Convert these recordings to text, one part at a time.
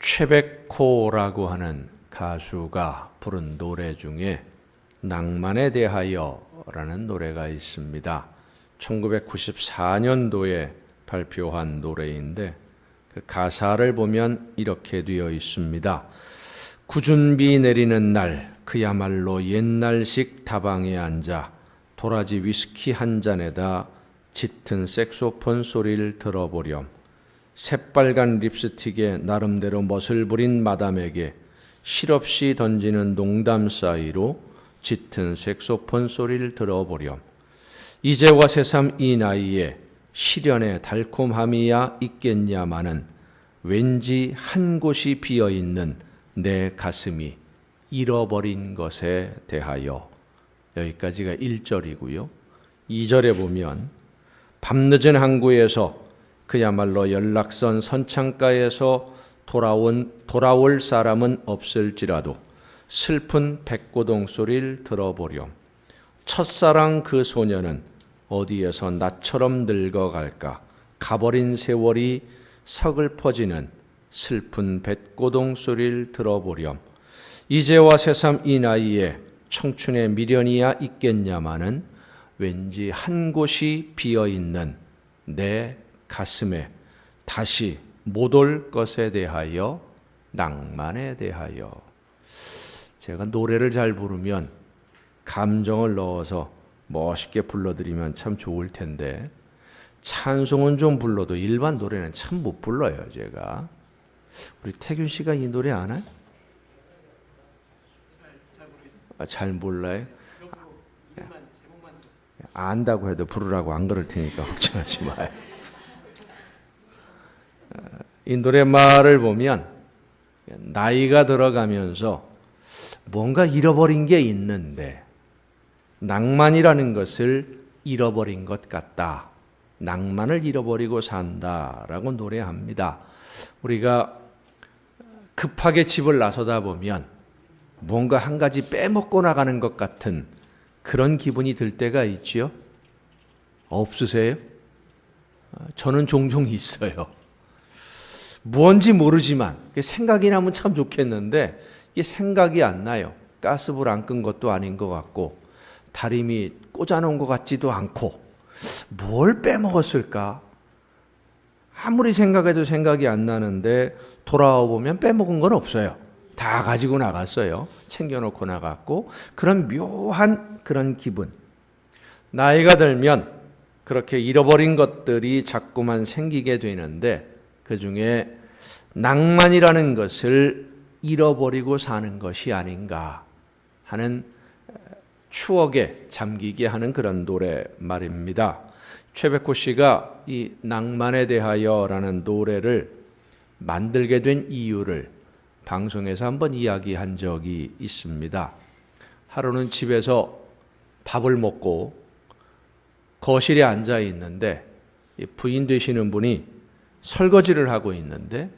최백호라고 하는 가수가 부른 노래 중에 낭만에 대하여라는 노래가 있습니다. 1994년도에 발표한 노래인데 그 가사를 보면 이렇게 되어 있습니다. 구준비 내리는 날 그야말로 옛날식 다방에 앉아 도라지 위스키 한 잔에다 짙은 색소폰 소리를 들어보렴. 새빨간 립스틱에 나름대로 멋을 부린 마담에게 실없이 던지는 농담 사이로 짙은 색소폰 소리를 들어보렴. 이제와 새삼 이 나이에 시련의 달콤함이야 있겠냐마는 왠지 한 곳이 비어있는 내 가슴이 잃어버린 것에 대하여. 여기까지가 1절이고요. 2절에 보면 밤늦은 항구에서 그야말로 연락선 선창가에서 돌아올 사람은 없을지라도 슬픈 백고동 소리를 들어보렴. 첫사랑 그 소녀는 어디에서 나처럼 늙어갈까. 가버린 세월이 서글퍼지는 슬픈 백고동 소리를 들어보렴. 이제와 새삼 이 나이에 청춘의 미련이야 있겠냐마는 왠지 한 곳이 비어있는 내 가슴에 다시 못 올 것에 대하여, 낭만에 대하여. 제가 노래를 잘 부르면 감정을 넣어서 멋있게 불러드리면 참 좋을 텐데 찬송은 좀 불러도 일반 노래는 참 못 불러요. 제가. 우리 태균 씨가 이 노래 아나요? 잘 몰라요? 안다고 해도 부르라고 안 그럴 테니까 걱정하지 마요. 이 노래말을 보면 나이가 들어가면서 뭔가 잃어버린 게 있는데 낭만이라는 것을 잃어버린 것 같다. 낭만을 잃어버리고 산다라고 노래합니다. 우리가 급하게 집을 나서다 보면 뭔가 한 가지 빼먹고 나가는 것 같은 그런 기분이 들 때가 있지요? 없으세요? 저는 종종 있어요. 무언지 모르지만 생각이 나면 참 좋겠는데 이게 생각이 안 나요. 가스불 안 끈 것도 아닌 것 같고 다리미 꽂아놓은 것 같지도 않고 뭘 빼먹었을까? 아무리 생각해도 생각이 안 나는데 돌아와 보면 빼먹은 건 없어요. 다 가지고 나갔어요. 챙겨놓고 나갔고. 그런 묘한 그런 기분. 나이가 들면 그렇게 잃어버린 것들이 자꾸만 생기게 되는데 그중에 낭만이라는 것을 잃어버리고 사는 것이 아닌가 하는 추억에 잠기게 하는 그런 노래 말입니다. 최백호 씨가 이 낭만에 대하여라는 노래를 만들게 된 이유를 방송에서 한번 이야기한 적이 있습니다. 하루는 집에서 밥을 먹고 거실에 앉아 있는데 부인 되시는 분이 설거지를 하고 있는데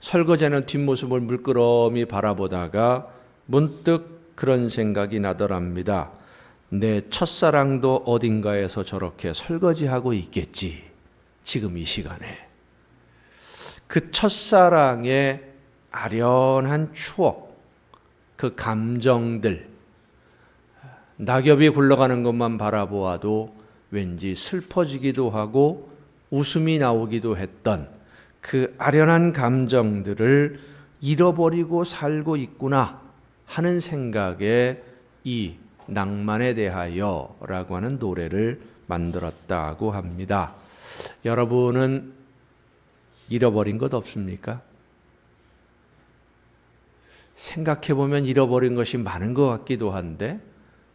설거지하는 뒷모습을 물끄러미 바라보다가 문득 그런 생각이 나더랍니다. 내 첫사랑도 어딘가에서 저렇게 설거지하고 있겠지. 지금 이 시간에. 그 첫사랑의 아련한 추억, 그 감정들, 낙엽이 굴러가는 것만 바라보아도 왠지 슬퍼지기도 하고 웃음이 나오기도 했던 그 아련한 감정들을 잃어버리고 살고 있구나 하는 생각에 이 낭만에 대하여라고 하는 노래를 만들었다고 합니다. 여러분은 잃어버린 것 없습니까? 생각해보면 잃어버린 것이 많은 것 같기도 한데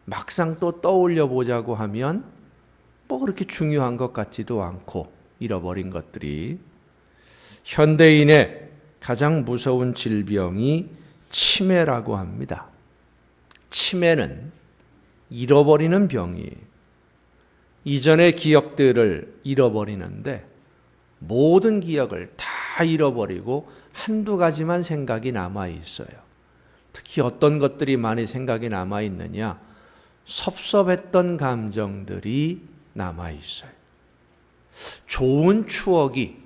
막상 또 떠올려 보자고 하면 뭐 그렇게 중요한 것 같지도 않고 잃어버린 것들이. 현대인의 가장 무서운 질병이 치매라고 합니다. 치매는 잃어버리는 병이에요. 이전의 기억들을 잃어버리는데 모든 기억을 다 잃어버리고 한두 가지만 생각이 남아있어요. 특히 어떤 것들이 많이 생각이 남아있느냐? 섭섭했던 감정들이 남아있어요. 좋은 추억이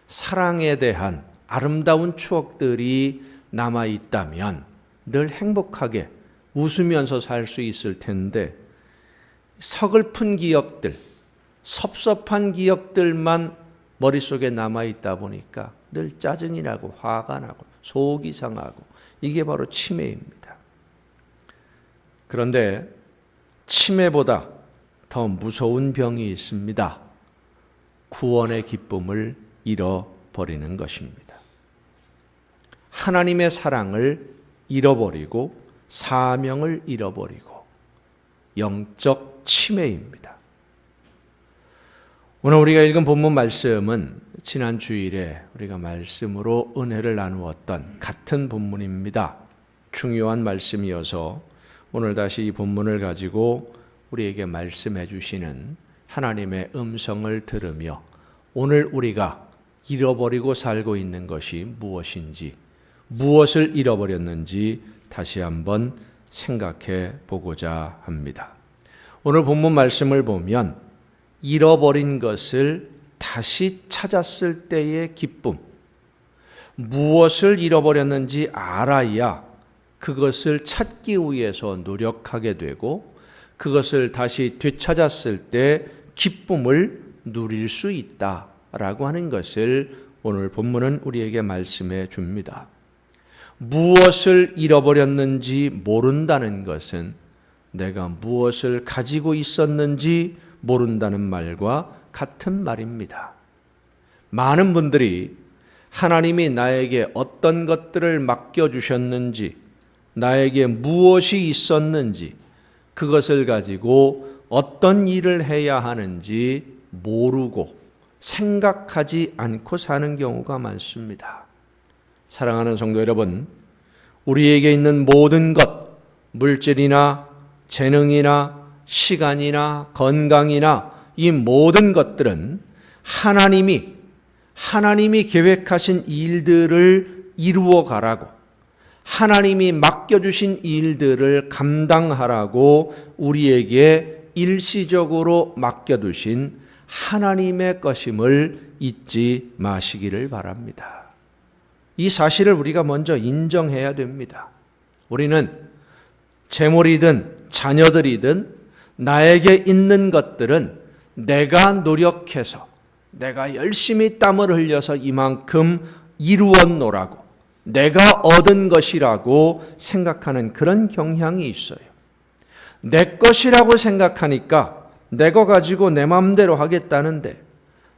사랑에 대한 아름다운 추억들이 남아 있다면 늘 행복하게 웃으면서 살 수 있을 텐데 서글픈 기억들, 섭섭한 기억들만 머릿속에 남아 있다 보니까 늘 짜증이 나고 화가 나고 속이 상하고 이게 바로 치매입니다. 그런데 치매보다 더 무서운 병이 있습니다. 구원의 기쁨을 잃어버리는 것입니다. 하나님의 사랑을 잃어버리고 사명을 잃어버리고 영적 치매입니다. 오늘 우리가 읽은 본문 말씀은 지난 주일에 우리가 말씀으로 은혜를 나누었던 같은 본문입니다. 중요한 말씀이어서 오늘 다시 이 본문을 가지고 우리에게 말씀해 주시는 하나님의 음성을 들으며 오늘 우리가 잃어버리고 살고 있는 것이 무엇인지, 무엇을 잃어버렸는지 다시 한번 생각해 보고자 합니다. 오늘 본문 말씀을 보면 잃어버린 것을 다시 찾았을 때의 기쁨, 무엇을 잃어버렸는지 알아야 그것을 찾기 위해서 노력하게 되고 그것을 다시 되찾았을 때 기쁨을 누릴 수 있다라고 하는 것을 오늘 본문은 우리에게 말씀해 줍니다. 무엇을 잃어버렸는지 모른다는 것은 내가 무엇을 가지고 있었는지 모른다는 말과 같은 말입니다. 많은 분들이 하나님이 나에게 어떤 것들을 맡겨주셨는지, 나에게 무엇이 있었는지, 그것을 가지고 어떤 일을 해야 하는지 모르고 생각하지 않고 사는 경우가 많습니다. 사랑하는 성도 여러분, 우리에게 있는 모든 것, 물질이나 재능이나 시간이나 건강이나 이 모든 것들은 하나님이 계획하신 일들을 이루어 가라고, 하나님이 맡겨주신 일들을 감당하라고 우리에게 일시적으로 맡겨두신 하나님의 것임을 잊지 마시기를 바랍니다. 이 사실을 우리가 먼저 인정해야 됩니다. 우리는 재물이든 자녀들이든 나에게 있는 것들은 내가 노력해서 내가 열심히 땀을 흘려서 이만큼 이루었노라고, 내가 얻은 것이라고 생각하는 그런 경향이 있어요. 내 것이라고 생각하니까 내 것 가지고 내 마음대로 하겠다는데,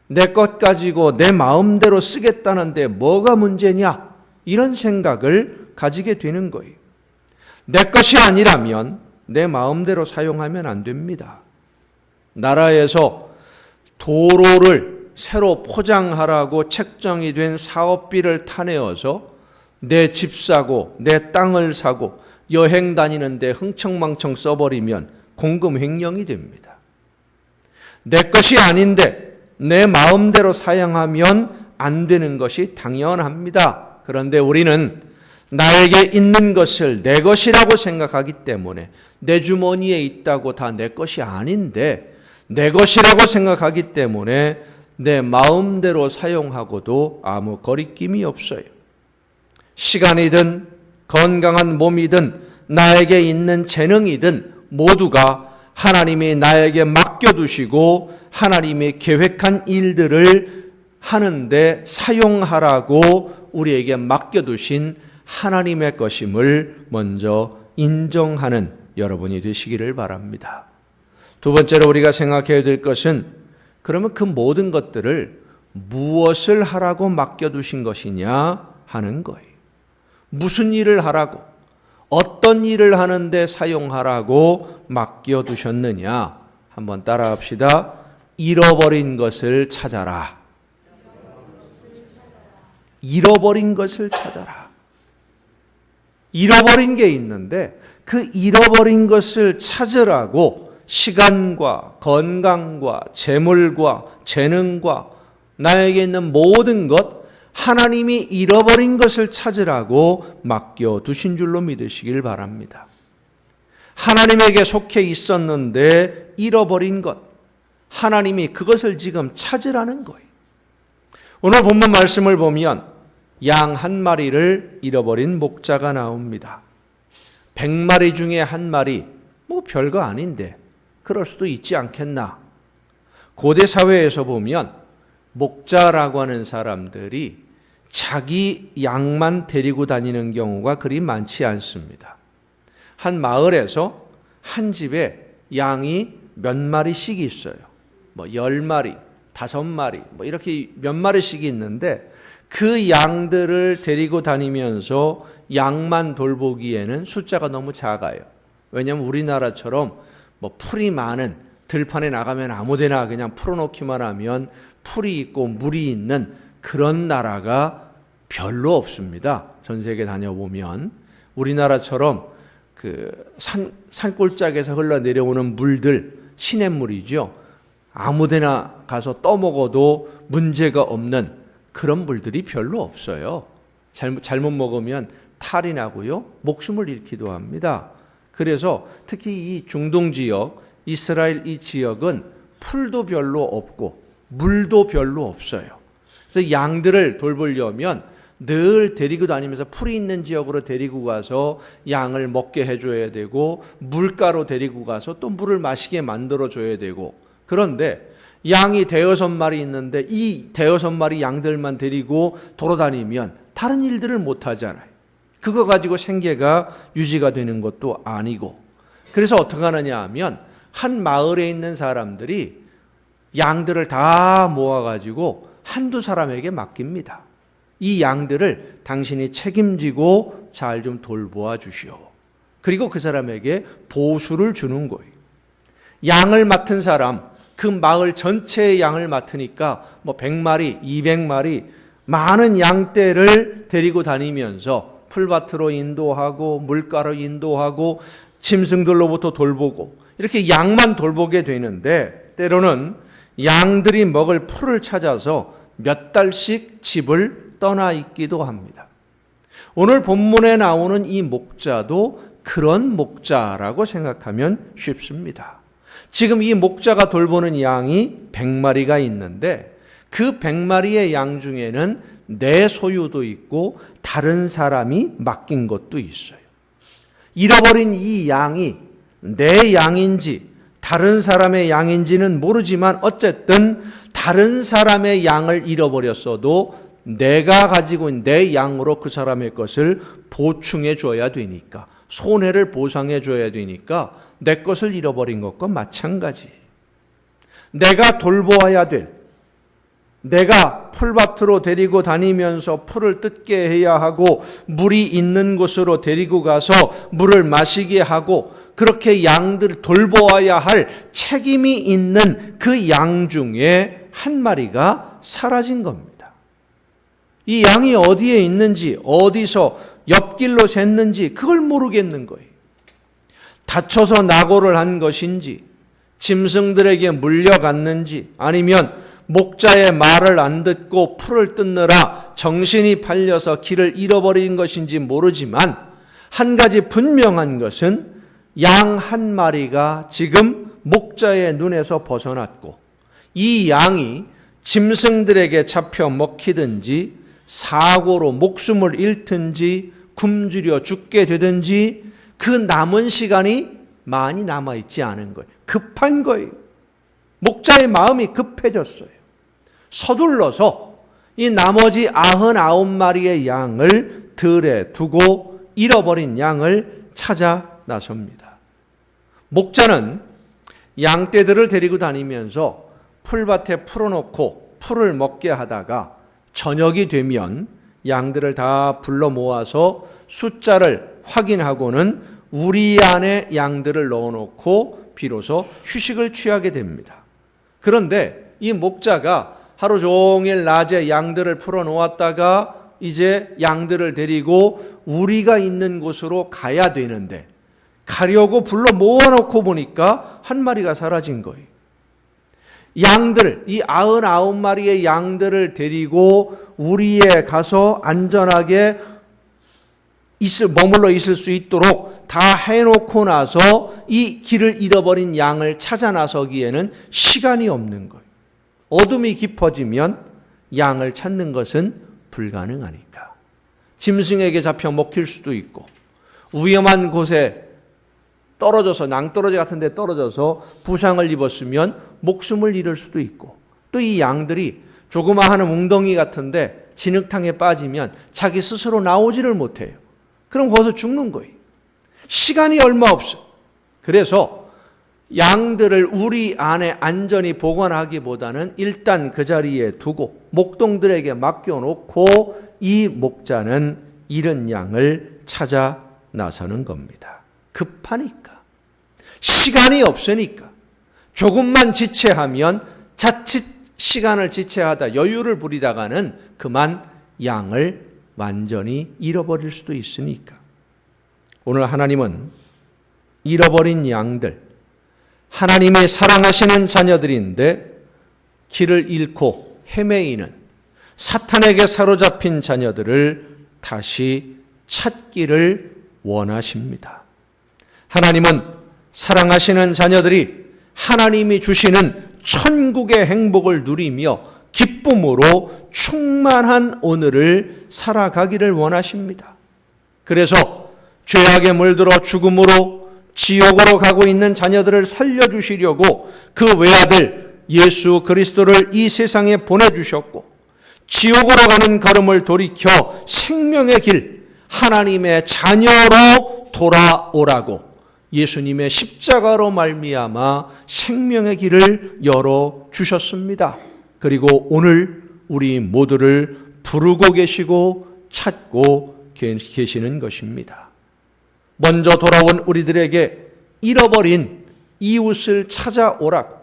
내 것 가지고 내 마음대로 쓰겠다는데 뭐가 문제냐? 이런 생각을 가지게 되는 거예요. 내 것이 아니라면 내 마음대로 사용하면 안 됩니다. 나라에서 도로를 새로 포장하라고 책정이 된 사업비를 타내어서 내 집 사고 내 땅을 사고 여행 다니는데 흥청망청 써버리면 공금 횡령이 됩니다. 내 것이 아닌데 내 마음대로 사용하면 안 되는 것이 당연합니다. 그런데 우리는 나에게 있는 것을 내 것이라고 생각하기 때문에 내 주머니에 있다고 다 내 것이 아닌데 내 것이라고 생각하기 때문에 내 마음대로 사용하고도 아무 거리낌이 없어요. 시간이든 건강한 몸이든 나에게 있는 재능이든 모두가 하나님이 나에게 맡겨두시고 하나님이 계획한 일들을 하는데 사용하라고 우리에게 맡겨두신 하나님의 것임을 먼저 인정하는 여러분이 되시기를 바랍니다. 두 번째로 우리가 생각해야 될 것은 그러면 그 모든 것들을 무엇을 하라고 맡겨두신 것이냐 하는 거예요. 무슨 일을 하라고, 어떤 일을 하는데 사용하라고 맡겨두셨느냐. 한번 따라합시다. 잃어버린 것을 찾아라. 잃어버린 것을 찾아라. 잃어버린 게 있는데 그 잃어버린 것을 찾으라고 시간과 건강과 재물과 재능과 나에게 있는 모든 것, 하나님이 잃어버린 것을 찾으라고 맡겨두신 줄로 믿으시길 바랍니다. 하나님에게 속해 있었는데 잃어버린 것, 하나님이 그것을 지금 찾으라는 거예요. 오늘 본문 말씀을 보면 양 한 마리를 잃어버린 목자가 나옵니다. 100마리 중에 한 마리, 뭐 별거 아닌데 그럴 수도 있지 않겠나. 고대 사회에서 보면 목자라고 하는 사람들이 자기 양만 데리고 다니는 경우가 그리 많지 않습니다. 한 마을에서 한 집에 양이 몇 마리씩 있어요. 뭐 10마리, 5마리, 뭐 이렇게 몇 마리씩 있는데 그 양들을 데리고 다니면서 양만 돌보기에는 숫자가 너무 작아요. 왜냐하면 우리나라처럼 뭐 풀이 많은 들판에 나가면 아무데나 그냥 풀어놓기만 하면 풀이 있고 물이 있는 그런 나라가 별로 없습니다. 전 세계 다녀보면 우리나라처럼 그 산골짜기에서 흘러내려오는 물들, 시냇물이죠. 아무데나 가서 떠먹어도 문제가 없는 그런 물들이 별로 없어요. 잘못 먹으면 탈이 나고요. 목숨을 잃기도 합니다. 그래서 특히 이 중동 지역, 이스라엘 이 지역은 풀도 별로 없고 물도 별로 없어요. 그래서 양들을 돌보려면 늘 데리고 다니면서 풀이 있는 지역으로 데리고 가서 양을 먹게 해줘야 되고 물가로 데리고 가서 또 물을 마시게 만들어줘야 되고 그런데 양이 5마리 있는데 이 5마리 양들만 데리고 돌아다니면 다른 일들을 못 하잖아요. 그거 가지고 생계가 유지가 되는 것도 아니고 그래서 어떻게 하느냐 하면 한 마을에 있는 사람들이 양들을 다 모아가지고 한두 사람에게 맡깁니다. 이 양들을 당신이 책임지고 잘 좀 돌보아 주시오. 그리고 그 사람에게 보수를 주는 거예요. 양을 맡은 사람, 그 마을 전체의 양을 맡으니까 뭐 100마리, 200마리 많은 양떼를 데리고 다니면서 풀밭으로 인도하고 물가로 인도하고 짐승들로부터 돌보고 이렇게 양만 돌보게 되는데 때로는 양들이 먹을 풀을 찾아서 몇 달씩 집을 떠나 있기도 합니다. 오늘 본문에 나오는 이 목자도 그런 목자라고 생각하면 쉽습니다. 지금 이 목자가 돌보는 양이 100마리가 있는데 그 100마리의 양 중에는 내 소유도 있고 다른 사람이 맡긴 것도 있어요. 잃어버린 이 양이 내 양인지 다른 사람의 양인지는 모르지만 어쨌든 다른 사람의 양을 잃어버렸어도 내가 가지고 있는 내 양으로 그 사람의 것을 보충해 줘야 되니까 손해를 보상해 줘야 되니까 내 것을 잃어버린 것과 마찬가지. 내가 돌보아야 될 내가 풀밭으로 데리고 다니면서 풀을 뜯게 해야 하고 물이 있는 곳으로 데리고 가서 물을 마시게 하고 그렇게 양들을 돌보아야 할 책임이 있는 그 양 중에 한 마리가 사라진 겁니다. 이 양이 어디에 있는지 어디서 옆길로 샜는지 그걸 모르겠는 거예요. 다쳐서 낙오를 한 것인지 짐승들에게 물려갔는지 아니면 목자의 말을 안 듣고 풀을 뜯느라 정신이 팔려서 길을 잃어버린 것인지 모르지만 한 가지 분명한 것은 양 한 마리가 지금 목자의 눈에서 벗어났고 이 양이 짐승들에게 잡혀 먹히든지 사고로 목숨을 잃든지 굶주려 죽게 되든지 그 남은 시간이 많이 남아있지 않은 거예요. 급한 거예요. 목자의 마음이 급해졌어요. 서둘러서 이 나머지 99마리의 양을 들에 두고 잃어버린 양을 찾아 나섭니다. 목자는 양떼들을 데리고 다니면서 풀밭에 풀어놓고 풀을 먹게 하다가 저녁이 되면 양들을 다 불러 모아서 숫자를 확인하고는 우리 안에 양들을 넣어놓고 비로소 휴식을 취하게 됩니다. 그런데 이 목자가 하루 종일 낮에 양들을 풀어 놓았다가 이제 양들을 데리고 우리가 있는 곳으로 가야 되는데 가려고 불러 모아놓고 보니까 한 마리가 사라진 거예요. 양들, 이 99마리의 양들을 데리고 우리에 가서 안전하게 머물러 있을 수 있도록 다 해놓고 나서 이 길을 잃어버린 양을 찾아 나서기에는 시간이 없는 거예요. 어둠이 깊어지면 양을 찾는 것은 불가능하니까. 짐승에게 잡혀 먹힐 수도 있고, 위험한 곳에 떨어져서 낭떠러지 같은 데 떨어져서 부상을 입었으면 목숨을 잃을 수도 있고, 또 이 양들이 조그마한 웅덩이 같은데 진흙탕에 빠지면 자기 스스로 나오지를 못해요. 그럼 거기서 죽는 거예요. 시간이 얼마 없어. 그래서 양들을 우리 안에 안전히 보관하기보다는 일단 그 자리에 두고 목동들에게 맡겨놓고 이 목자는 잃은 양을 찾아 나서는 겁니다. 급하니까. 시간이 없으니까. 조금만 지체하면 자칫 시간을 지체하다 여유를 부리다가는 그만 양을 완전히 잃어버릴 수도 있으니까. 오늘 하나님은 잃어버린 양들, 하나님이 사랑하시는 자녀들인데 길을 잃고 헤매이는 사탄에게 사로잡힌 자녀들을 다시 찾기를 원하십니다. 하나님은 사랑하시는 자녀들이 하나님이 주시는 천국의 행복을 누리며 기쁨으로 충만한 오늘을 살아가기를 원하십니다. 그래서 죄악에 물들어 죽음으로 지옥으로 가고 있는 자녀들을 살려주시려고 그 외아들 예수 그리스도를 이 세상에 보내주셨고, 지옥으로 가는 걸음을 돌이켜 생명의 길, 하나님의 자녀로 돌아오라고 예수님의 십자가로 말미암아 생명의 길을 열어주셨습니다. 그리고 오늘 우리 모두를 부르고 계시고 찾고 계시는 것입니다. 먼저 돌아온 우리들에게 잃어버린 이웃을 찾아오라고,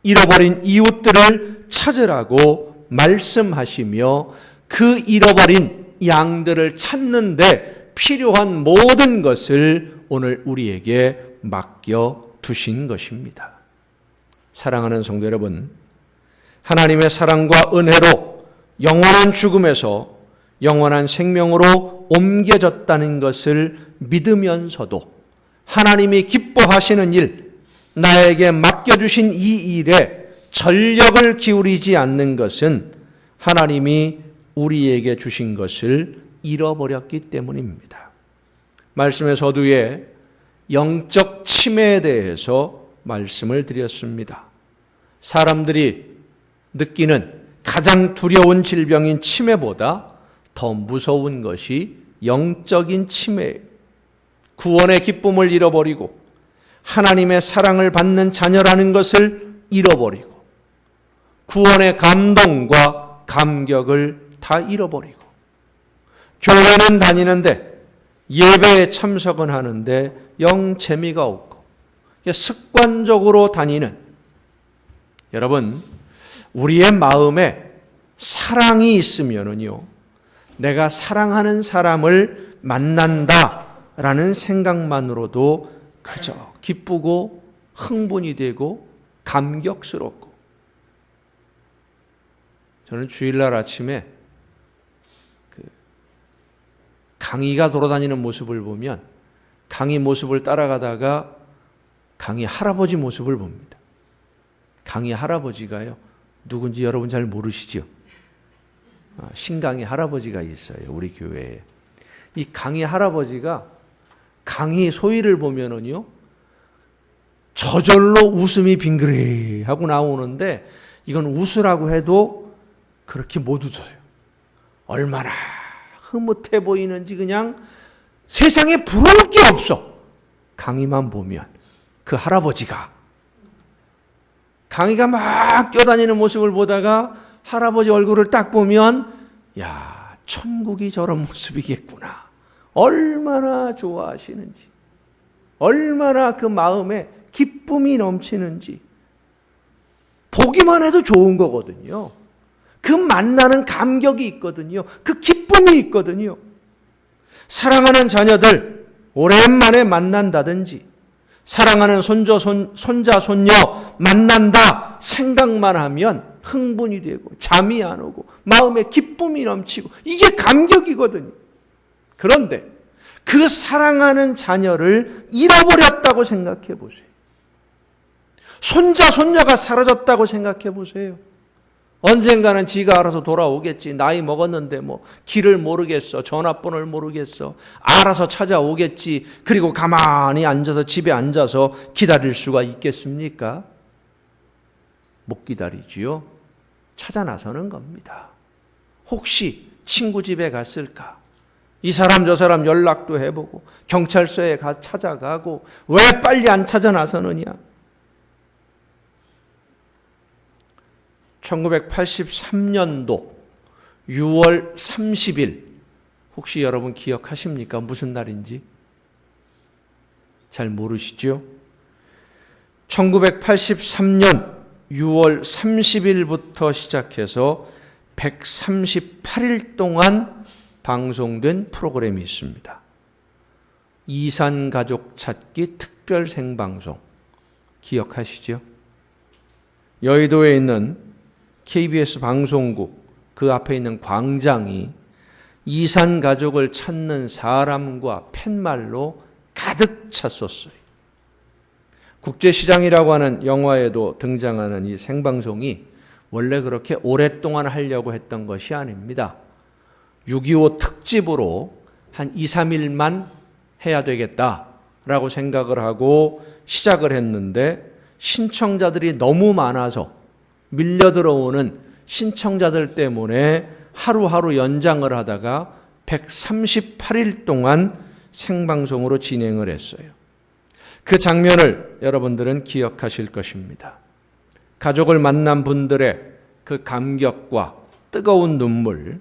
잃어버린 이웃들을 찾으라고 말씀하시며 그 잃어버린 양들을 찾는데 필요한 모든 것을 오늘 우리에게 맡겨 두신 것입니다. 사랑하는 성도 여러분, 하나님의 사랑과 은혜로 영원한 죽음에서 영원한 생명으로 옮겨졌다는 것을 믿으면서도 하나님이 기뻐하시는 일, 나에게 맡겨주신 이 일에 전력을 기울이지 않는 것은 하나님이 우리에게 주신 것을 잃어버렸기 때문입니다. 말씀의 서두에 영적 치매에 대해서 말씀을 드렸습니다. 사람들이 느끼는 가장 두려운 질병인 치매보다 더 무서운 것이 영적인 치매예요. 구원의 기쁨을 잃어버리고 하나님의 사랑을 받는 자녀라는 것을 잃어버리고 구원의 감동과 감격을 다 잃어버리고 교회는 다니는데 예배에 참석은 하는데 영 재미가 없고 습관적으로 다니는, 여러분, 우리의 마음에 사랑이 있으면은요, 내가 사랑하는 사람을 만난다라는 생각만으로도 그저 기쁘고 흥분이 되고 감격스럽고. 저는 주일날 아침에 강희가 돌아다니는 모습을 보면 강희 모습을 따라가다가 강희 할아버지 모습을 봅니다. 강희 할아버지가요, 누군지 여러분 잘 모르시죠? 신강희 할아버지가 있어요, 우리 교회에. 이 강희 할아버지가 강희 소희를 보면은요, 저절로 웃음이 빙그레하고 나오는데, 이건 웃으라고 해도 그렇게 못 웃어요. 얼마나 흐뭇해 보이는지 그냥 세상에 부러울 게 없어. 강희만 보면. 그 할아버지가. 강희가 막 뛰어다니는 모습을 보다가 할아버지 얼굴을 딱 보면, 야, 천국이 저런 모습이겠구나. 얼마나 좋아하시는지, 얼마나 그 마음에 기쁨이 넘치는지. 보기만 해도 좋은 거거든요. 그 만나는 감격이 있거든요. 그 기쁨이 있거든요. 사랑하는 자녀들 오랜만에 만난다든지, 사랑하는 손자, 손녀 만난다 생각만 하면 흥분이 되고 잠이 안 오고 마음에 기쁨이 넘치고, 이게 감격이거든요. 그런데 그 사랑하는 자녀를 잃어버렸다고 생각해 보세요. 손자, 손녀가 사라졌다고 생각해 보세요. 언젠가는 지가 알아서 돌아오겠지. 나이 먹었는데 뭐 길을 모르겠어. 전화번호를 모르겠어. 알아서 찾아오겠지. 그리고 가만히 앉아서 집에 앉아서 기다릴 수가 있겠습니까? 못 기다리지요. 찾아 나서는 겁니다. 혹시 친구 집에 갔을까? 이 사람 저 사람 연락도 해보고 경찰서에 찾아가고 왜 빨리 안 찾아 나서느냐? 1983년도 6월 30일 혹시 여러분 기억하십니까? 무슨 날인지? 잘 모르시죠? 1983년 6월 30일부터 시작해서 138일 동안 방송된 프로그램이 있습니다. 이산가족 찾기 특별 생방송 기억하시죠? 여의도에 있는 KBS 방송국 그 앞에 있는 광장이 이산가족을 찾는 사람과 팻말로 가득 찼었어요. 국제시장이라고 하는 영화에도 등장하는 이 생방송이 원래 그렇게 오랫동안 하려고 했던 것이 아닙니다. 6.25 특집으로 한 2, 3일만 해야 되겠다라고 생각을 하고 시작을 했는데 신청자들이 너무 많아서 밀려 들어오는 신청자들 때문에 하루하루 연장을 하다가 138일 동안 생방송으로 진행을 했어요. 그 장면을 여러분들은 기억하실 것입니다. 가족을 만난 분들의 그 감격과 뜨거운 눈물,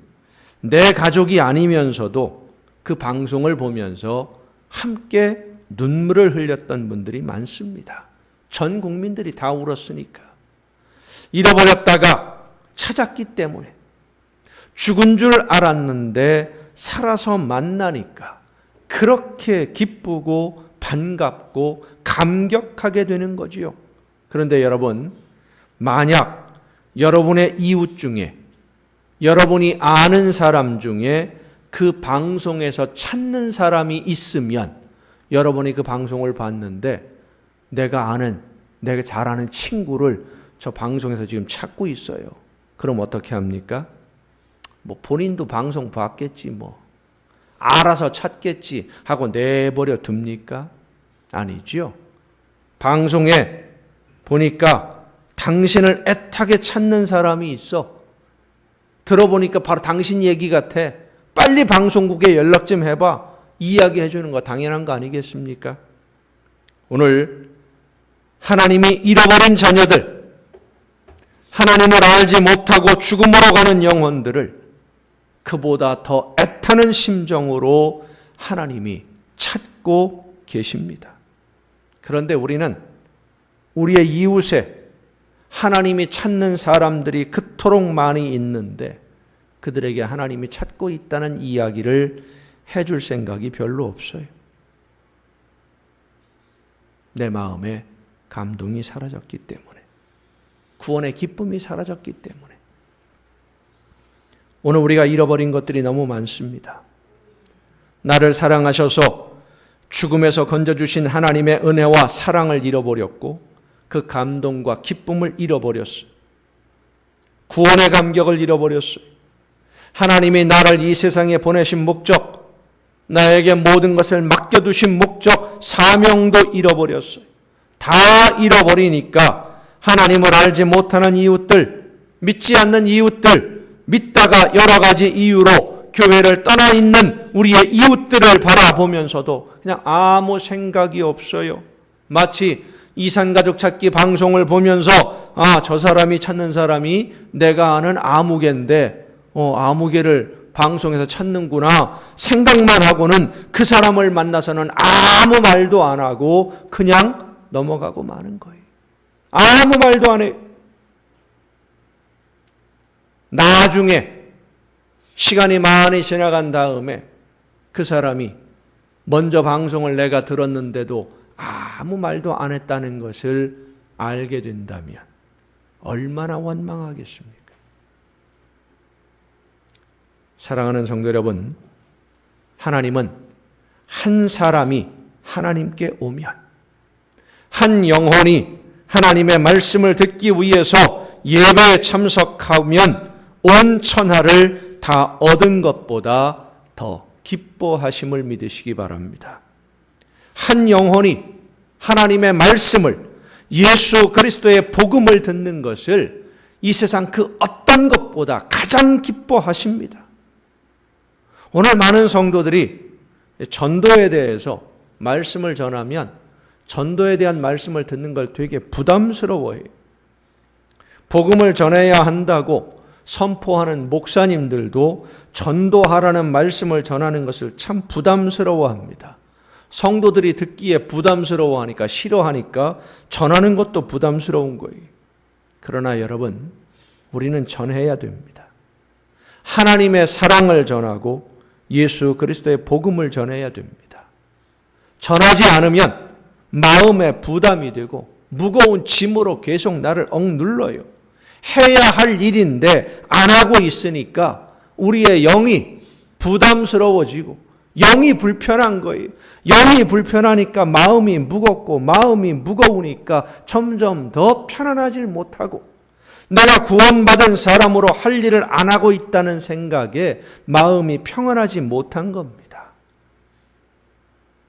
내 가족이 아니면서도 그 방송을 보면서 함께 눈물을 흘렸던 분들이 많습니다. 전 국민들이 다 울었으니까. 잃어버렸다가 찾았기 때문에 죽은 줄 알았는데 살아서 만나니까 그렇게 기쁘고 반갑고 감격하게 되는 거지요. 그런데 여러분, 만약 여러분의 이웃 중에 여러분이 아는 사람 중에 그 방송에서 찾는 사람이 있으면 여러분이 그 방송을 봤는데 내가 잘 아는 친구를 저 방송에서 지금 찾고 있어요. 그럼 어떻게 합니까? 뭐 본인도 방송 봤겠지 뭐. 알아서 찾겠지 하고 내버려 둡니까? 아니죠. 방송에 보니까 당신을 애타게 찾는 사람이 있어. 들어보니까 바로 당신 얘기 같아. 빨리 방송국에 연락 좀 해봐. 이야기해 주는 거 당연한 거 아니겠습니까? 오늘 하나님이 잃어버린 자녀들, 하나님을 알지 못하고 죽음으로 가는 영혼들을 그보다 더 애타는 심정으로 하나님이 찾고 계십니다. 그런데 우리는 우리의 이웃에 하나님이 찾는 사람들이 그토록 많이 있는데 그들에게 하나님이 찾고 있다는 이야기를 해줄 생각이 별로 없어요. 내 마음에 감동이 사라졌기 때문에, 구원의 기쁨이 사라졌기 때문에. 오늘 우리가 잃어버린 것들이 너무 많습니다. 나를 사랑하셔서 죽음에서 건져주신 하나님의 은혜와 사랑을 잃어버렸고 그 감동과 기쁨을 잃어버렸어요. 구원의 감격을 잃어버렸어요. 하나님이 나를 이 세상에 보내신 목적, 나에게 모든 것을 맡겨두신 목적, 사명도 잃어버렸어요. 다 잃어버리니까 하나님을 알지 못하는 이웃들, 믿지 않는 이웃들, 믿다가 여러 가지 이유로 교회를 떠나 있는 우리의 이웃들을 바라보면서도 그냥 아무 생각이 없어요. 마치 이산가족 찾기 방송을 보면서 저 사람이 찾는 사람이 내가 아는 아무개인데 아무개를 방송에서 찾는구나 생각만 하고는 그 사람을 만나서는 아무 말도 안 하고 그냥 넘어가고 마는 거예요. 아무 말도 안 해요. 나중에 시간이 많이 지나간 다음에 그 사람이 먼저 방송을 내가 들었는데도 아무 말도 안 했다는 것을 알게 된다면 얼마나 원망하겠습니까? 사랑하는 성도 여러분, 하나님은 한 사람이 하나님께 오면, 한 영혼이 하나님의 말씀을 듣기 위해서 예배에 참석하면 온 천하를 다 얻은 것보다 더 기뻐하심을 믿으시기 바랍니다. 한 영혼이 하나님의 말씀을, 예수 그리스도의 복음을 듣는 것을 이 세상 그 어떤 것보다 가장 기뻐하십니다. 오늘 많은 성도들이 전도에 대해서 말씀을 전하면 전도에 대한 말씀을 듣는 걸 되게 부담스러워해요. 복음을 전해야 한다고 선포하는 목사님들도 전도하라는 말씀을 전하는 것을 참 부담스러워합니다. 성도들이 듣기에 부담스러워하니까, 싫어하니까 전하는 것도 부담스러운 거예요. 그러나 여러분, 우리는 전해야 됩니다. 하나님의 사랑을 전하고 예수 그리스도의 복음을 전해야 됩니다. 전하지 않으면 마음에 부담이 되고 무거운 짐으로 계속 나를 억눌러요. 해야 할 일인데 안 하고 있으니까 우리의 영이 부담스러워지고 영이 불편한 거예요. 영이 불편하니까 마음이 무겁고 마음이 무거우니까 점점 더 편안하질 못하고 내가 구원받은 사람으로 할 일을 안 하고 있다는 생각에 마음이 평안하지 못한 겁니다.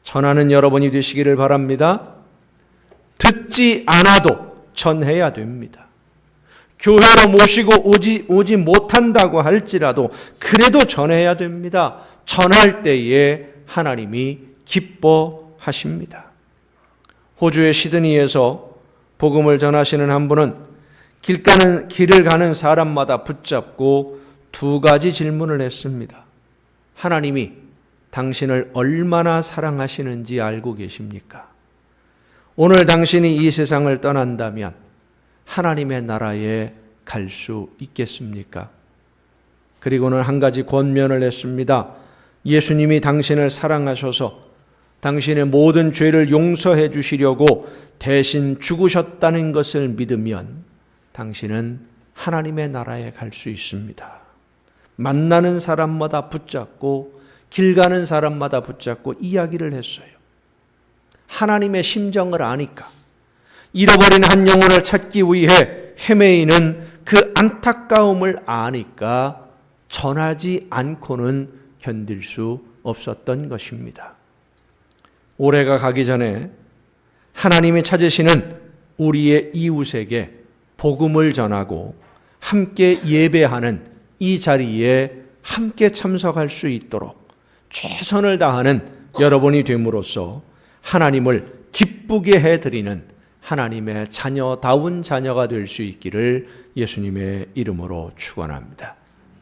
전하는 여러분이 되시기를 바랍니다. 듣지 않아도 전해야 됩니다. 교회로 모시고 오지 못한다고 할지라도 그래도 전해야 됩니다. 전할 때에 하나님이 기뻐하십니다. 호주의 시드니에서 복음을 전하시는 한 분은 길을 가는 사람마다 붙잡고 두 가지 질문을 했습니다. 하나님이 당신을 얼마나 사랑하시는지 알고 계십니까? 오늘 당신이 이 세상을 떠난다면 하나님의 나라에 갈 수 있겠습니까? 그리고는 한 가지 권면을 했습니다. 예수님이 당신을 사랑하셔서 당신의 모든 죄를 용서해 주시려고 대신 죽으셨다는 것을 믿으면 당신은 하나님의 나라에 갈 수 있습니다. 만나는 사람마다 붙잡고 길 가는 사람마다 붙잡고 이야기를 했어요. 하나님의 심정을 아니까, 잃어버린 한 영혼을 찾기 위해 헤매이는 그 안타까움을 아니까 전하지 않고는 견딜 수 없었던 것입니다. 올해가 가기 전에 하나님이 찾으시는 우리의 이웃에게 복음을 전하고 함께 예배하는 이 자리에 함께 참석할 수 있도록 최선을 다하는 여러분이 됨으로써 하나님을 기쁘게 해드리는 하나님의 자녀다운 자녀가 될 수 있기를 예수님의 이름으로 축원합니다.